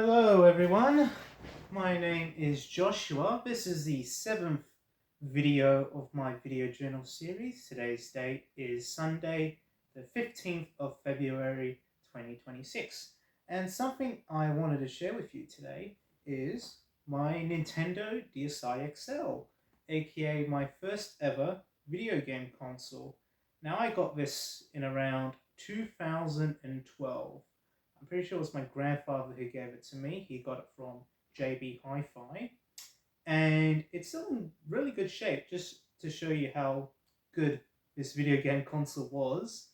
Hello everyone, my name is Joshua. This is the 7th video of my video journal series. Today's date is Sunday, the 15th of February 2026. And something I wanted to share with you today is my Nintendo DSi XL, aka my first ever video game console. Now I got this in around 2012. I'm pretty sure it was my grandfather who gave it to me. He got it from JB Hi-Fi. And it's still in really good shape, just to show you how good this video game console was.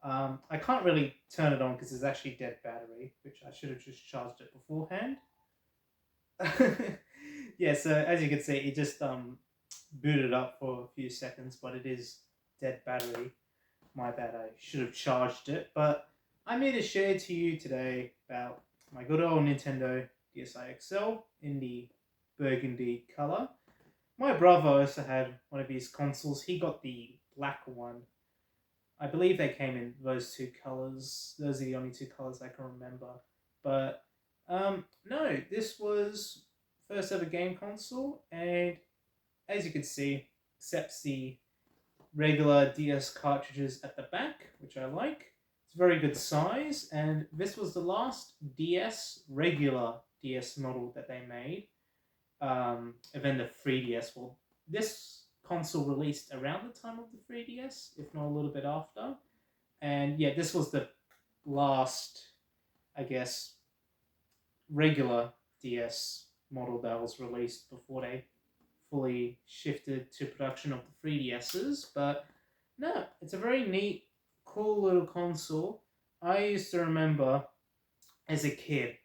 I can't really turn it on because it's actually dead battery, which I should have just charged it beforehand. Yeah, so as you can see, it just booted up for a few seconds, but it is dead battery. My bad, I should have charged it, but I'm here to share to you today about my good old Nintendo DSi XL in the burgundy color. My brother also had one of these consoles. He got the black one. I believe they came in those two colors. Those are the only two colors I can remember. But no, this was first ever game console, and as you can see, accepts the regular DS cartridges at the back, which I like. It's very good size, and this was the last regular DS model that they made. And then the 3DS. Well, this console released around the time of the 3DS, if not a little bit after. And yeah, this was the last, I guess, regular DS model that was released before they fully shifted to production of the 3DSs. But no, it's a very neat, cool little console. I used to remember as a kid,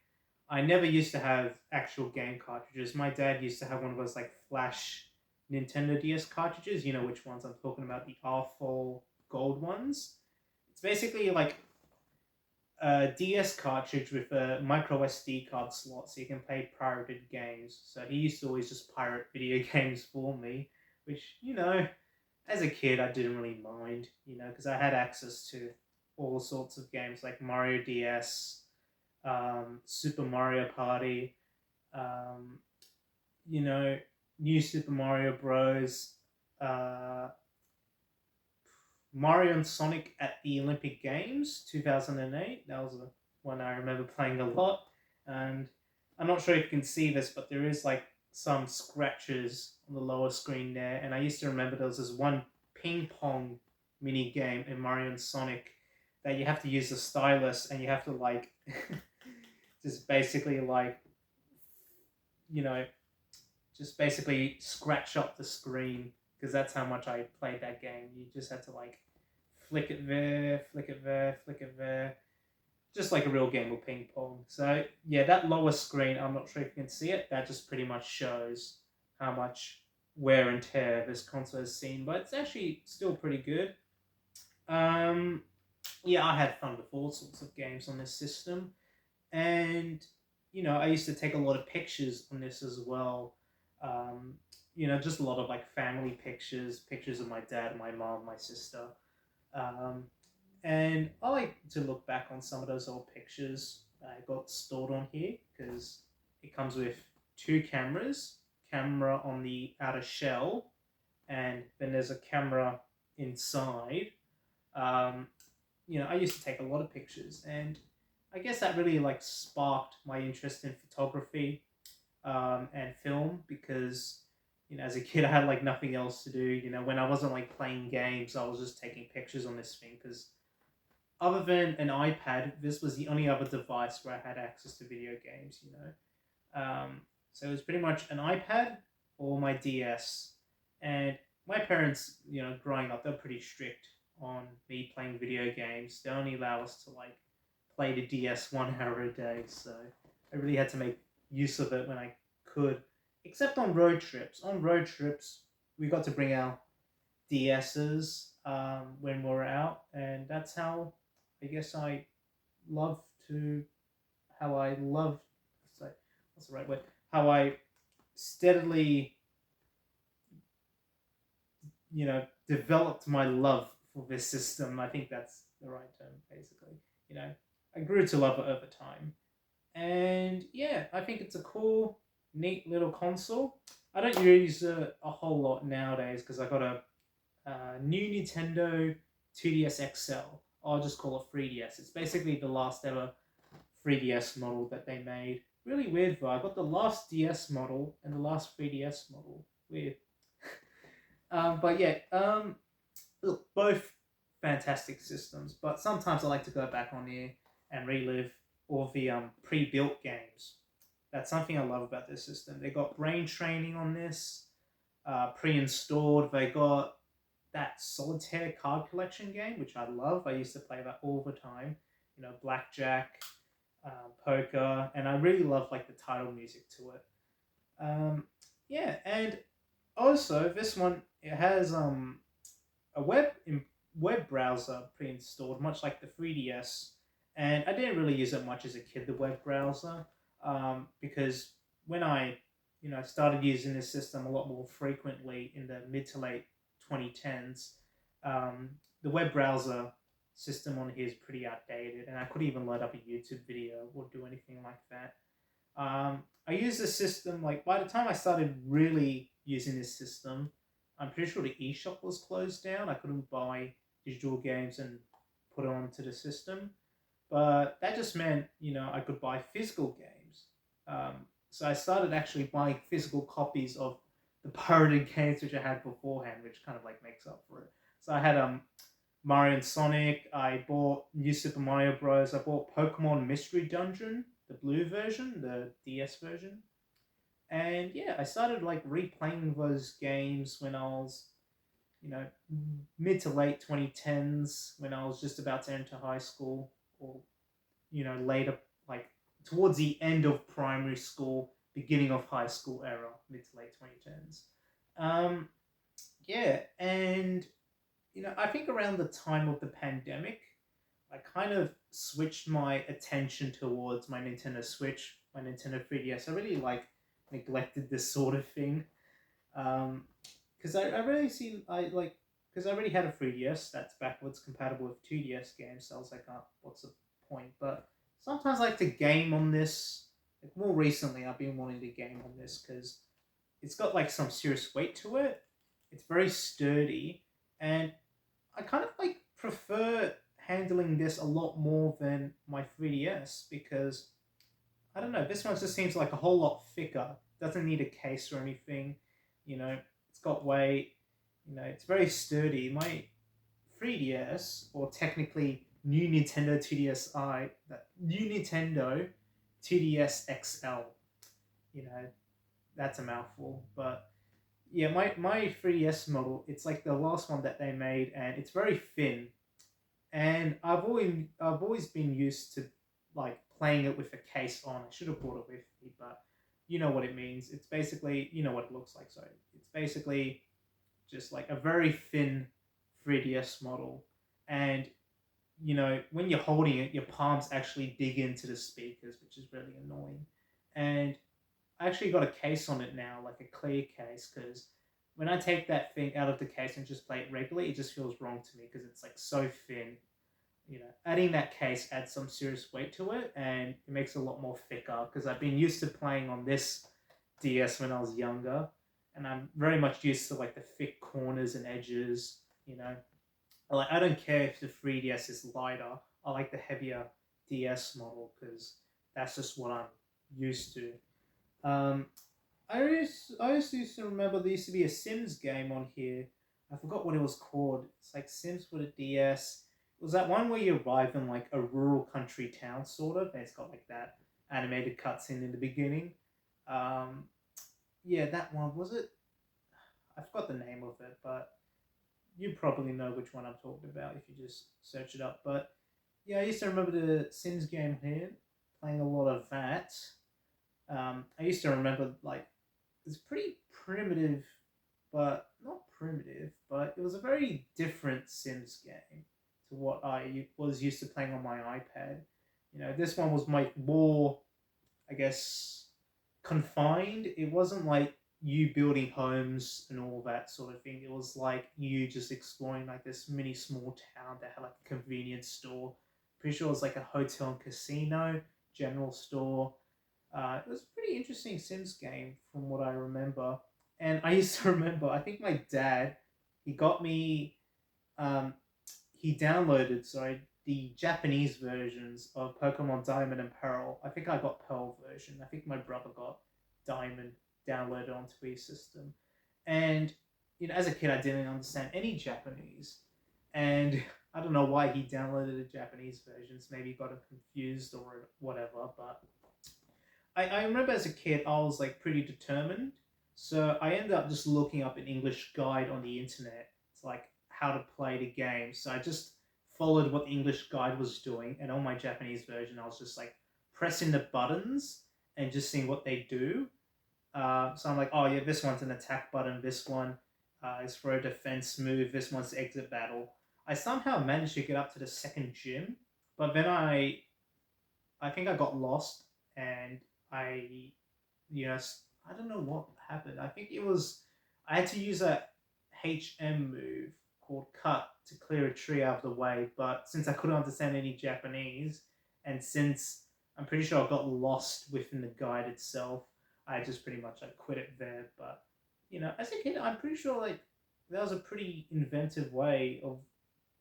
I never used to have actual game cartridges. My dad used to have one of those like flash Nintendo DS cartridges. You know which ones I'm talking about, the R4 gold ones. It's basically like a DS cartridge with a micro SD card slot so you can play pirated games. So he used to always just pirate video games for me, which, as a kid, I didn't really mind, because I had access to all sorts of games like Mario DS, Super Mario Party, um, New Super Mario Bros., uh, Mario and Sonic at the Olympic Games 2008. That was the one I remember playing a lot. And I'm not sure if you can see this, but there is like some scratches on the lower screen there. And I used to remember there was this one ping pong mini game in Mario and Sonic that you have to use the stylus and you have to like just basically like, you know, just basically scratch up the screen because that's how much I played that game. You just had to like flick it there, flick it there, flick it there. Just like a real game of ping pong. So yeah, that lower screen, I'm not sure if you can see it, that just pretty much shows how much wear and tear this console has seen, but it's actually still pretty good. Yeah, I had fun with all sorts of games on this system, and I used to take a lot of pictures on this as well. Um, just a lot of like family pictures, pictures of my dad, my mom, my sister. Um, and I like to look back on some of those old pictures I got stored on here because it comes with two cameras, camera on the outer shell, and then there's a camera inside. Um, I used to take a lot of pictures, and I guess that really like sparked my interest in photography and film because as a kid I had like nothing else to do. When I wasn't like playing games, I was just taking pictures on this thing because other than an iPad, this was the only other device where I had access to video games. So it was pretty much an iPad or my DS, and my parents, growing up, they're pretty strict on me playing video games. They only allow us to like play the DS 1 hour a day, so I really had to make use of it when I could, except on road trips. On road trips, we got to bring our DSs when we were out, and that's how I guess love to, how I love, what's the right word? How I steadily, developed my love for this system. I think that's the right term, basically. I grew to love it over time. And yeah, I think it's a cool, neat little console. I don't use it a whole lot nowadays because I got a new Nintendo 2DS XL. I'll just call it 3DS. It's basically the last ever 3DS model that they made. Really weird though. I got the last DS model and the last 3DS model. Weird. But yeah, look, both fantastic systems. But sometimes I like to go back on here and relive all the pre-built games. That's something I love about this system. They got brain training on this, pre-installed. They got that solitaire card collection game, which I love. I used to play that all the time. You know, blackjack, poker, and I really love like the title music to it. Yeah, and also this one it has a web browser pre-installed, much like the 3DS. And I didn't really use it much as a kid, the web browser, because when I started using this system a lot more frequently in the mid to late 2010s, the web browser system on here is pretty outdated, and I couldn't even load up a YouTube video or do anything like that. I used the system like by the time I started really using this system, I'm pretty sure the eShop was closed down. I couldn't buy digital games and put it onto the system, but that just meant I could buy physical games. So I started actually buying physical copies of the pirated games which I had beforehand, which kind of like makes up for it. So I had Mario and Sonic. I bought New Super Mario Bros. I bought Pokemon Mystery Dungeon, the blue version, the DS version. And yeah, I started like replaying those games when I was, you know, mid to late 2010s, when I was just about to enter high school, or, later, like towards the end of primary school, beginning of high school era, mid to late 2010s. Um, yeah, and I think around the time of the pandemic, I kind of switched my attention towards my Nintendo Switch, my Nintendo 3DS. I really like neglected this sort of thing. Because I really see, because I already had a 3DS that's backwards compatible with 2DS games, so I was like, oh, what's the point? But sometimes I like to game on this. Like more recently, I've been wanting to game on this because it's got like some serious weight to it. It's very sturdy, and I kind of like prefer handling this a lot more than my 3DS because I don't know, this one just seems like a whole lot thicker. Doesn't need a case or anything. It's got weight. It's very sturdy. My 3DS, or technically new Nintendo 2DSi, that new Nintendo 2DS XL. You know, that's a mouthful, but yeah, my 3DS model, it's like the last one that they made, and it's very thin. And I've always been used to like playing it with a case on. I should have brought it with me, but you know what it means. It's basically what it looks like. So it's basically just like a very thin 3DS model, and when you're holding it, your palms actually dig into the speakers, which is really annoying. And I actually got a case on it now, like a clear case, because when I take that thing out of the case and just play it regularly, it just feels wrong to me because it's like so thin. Adding that case adds some serious weight to it, and it makes it a lot more thicker because I've been used to playing on this DS when I was younger, and I'm very much used to like the thick corners and edges. I don't care if the 3DS is lighter. I like the heavier DS model because that's just what I'm used to. Um, I used to remember there used to be a Sims game on here. I forgot what it was called. It's like Sims for the DS. It was that one where you arrive in like a rural country town, sort of, and it's got like that animated cutscene in the beginning. Um, yeah, that one was it. I forgot the name of it, but you probably know which one I'm talking about if you just search it up. But yeah, I used to remember the Sims game here, playing a lot of that. I used to remember like it's pretty primitive, but not primitive, but it was a very different Sims game to what I was used to playing on my iPad. This one was like more, I guess, confined. It wasn't like you building homes and all that sort of thing. It was like you just exploring like this mini small town that had like a convenience store. Pretty sure it was like a hotel and casino. general store. It was a pretty interesting Sims game from what I remember. And I used to remember, I think my dad, he got me, um, he downloaded, sorry, the Japanese versions of Pokemon Diamond and Pearl. I think I got Pearl version. I think my brother got Diamond downloaded onto his system. And, as a kid, I didn't understand any Japanese. And I don't know why he downloaded the Japanese versions. Maybe he got it confused or whatever. But I remember as a kid, I was like pretty determined. So I ended up just looking up an English guide on the internet. It's like how to play the game. So I just followed what the English guide was doing. And on my Japanese version, I was just like pressing the buttons and just seeing what they do. So I'm like, oh yeah, this one's an attack button. This one is for a defense move. This one's exit battle. I somehow managed to get up to the second gym, but then I think I got lost and I, I don't know what happened. I think it was I had to use a HM move called cut to clear a tree out of the way. But since I couldn't understand any Japanese, and since I'm pretty sure I got lost within the guide itself, I just pretty much like quit it there. But as a kid, I'm pretty sure like that was a pretty inventive way of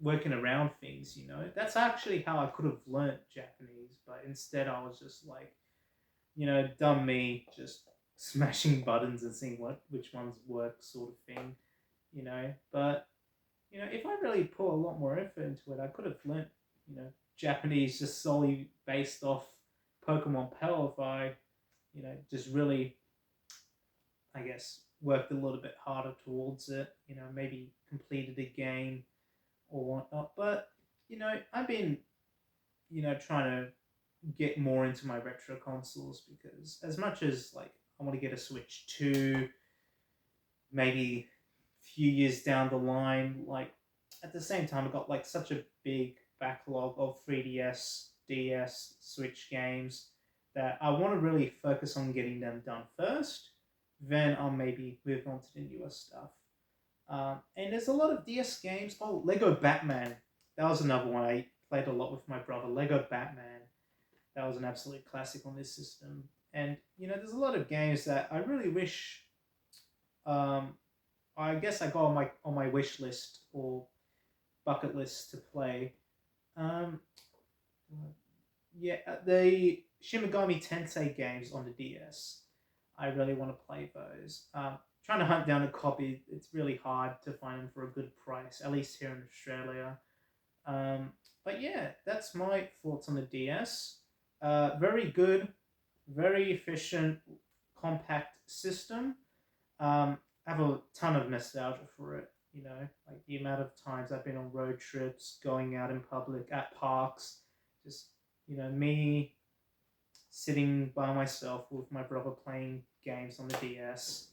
working around things. That's actually how I could have learnt Japanese, but instead I was just like, dumb me, just smashing buttons and seeing which ones work, sort of thing. But if I really put a lot more effort into it, I could have learnt, Japanese just solely based off Pokemon Pearl if I, just really, I guess, worked a little bit harder towards it. Maybe completed a game or whatnot. But I've been, trying to get more into my retro consoles because as much as like I want to get a Switch 2, maybe a few years down the line, like at the same time I got like such a big backlog of 3DS, DS, Switch games that I want to really focus on getting them done first. Then I'll maybe move on to the newer stuff. And there's a lot of DS games. Oh, Lego Batman. That was another one I played a lot with my brother. Lego Batman. That was an absolute classic on this system. And there's a lot of games that I really wish. Um, I guess I got on my wish list or bucket list to play. Um, yeah, the Shin Megami Tensei games on the DS. I really want to play those. Trying to hunt down a copy, it's really hard to find them for a good price, at least here in Australia. But yeah, that's my thoughts on the DS. Very good, very efficient, compact system. I have a ton of nostalgia for it. Like the amount of times I've been on road trips, going out in public, at parks, just me sitting by myself with my brother playing games on the DS.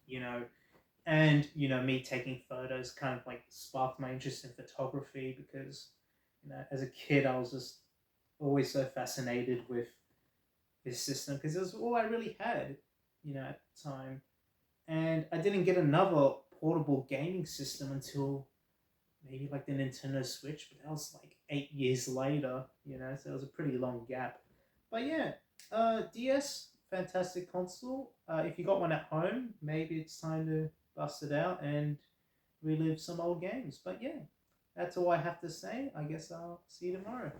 You know, and me taking photos kind of like sparked my interest in photography because as a kid I was just always so fascinated with this system because it was all I really had at the time, and I didn't get another portable gaming system until maybe like the Nintendo Switch, but that was like 8 years later, so it was a pretty long gap. But yeah, DS, fantastic console. If you got one at home, maybe it's time to bust it out and relive some old games. But yeah, that's all I have to say. I guess I'll see you tomorrow.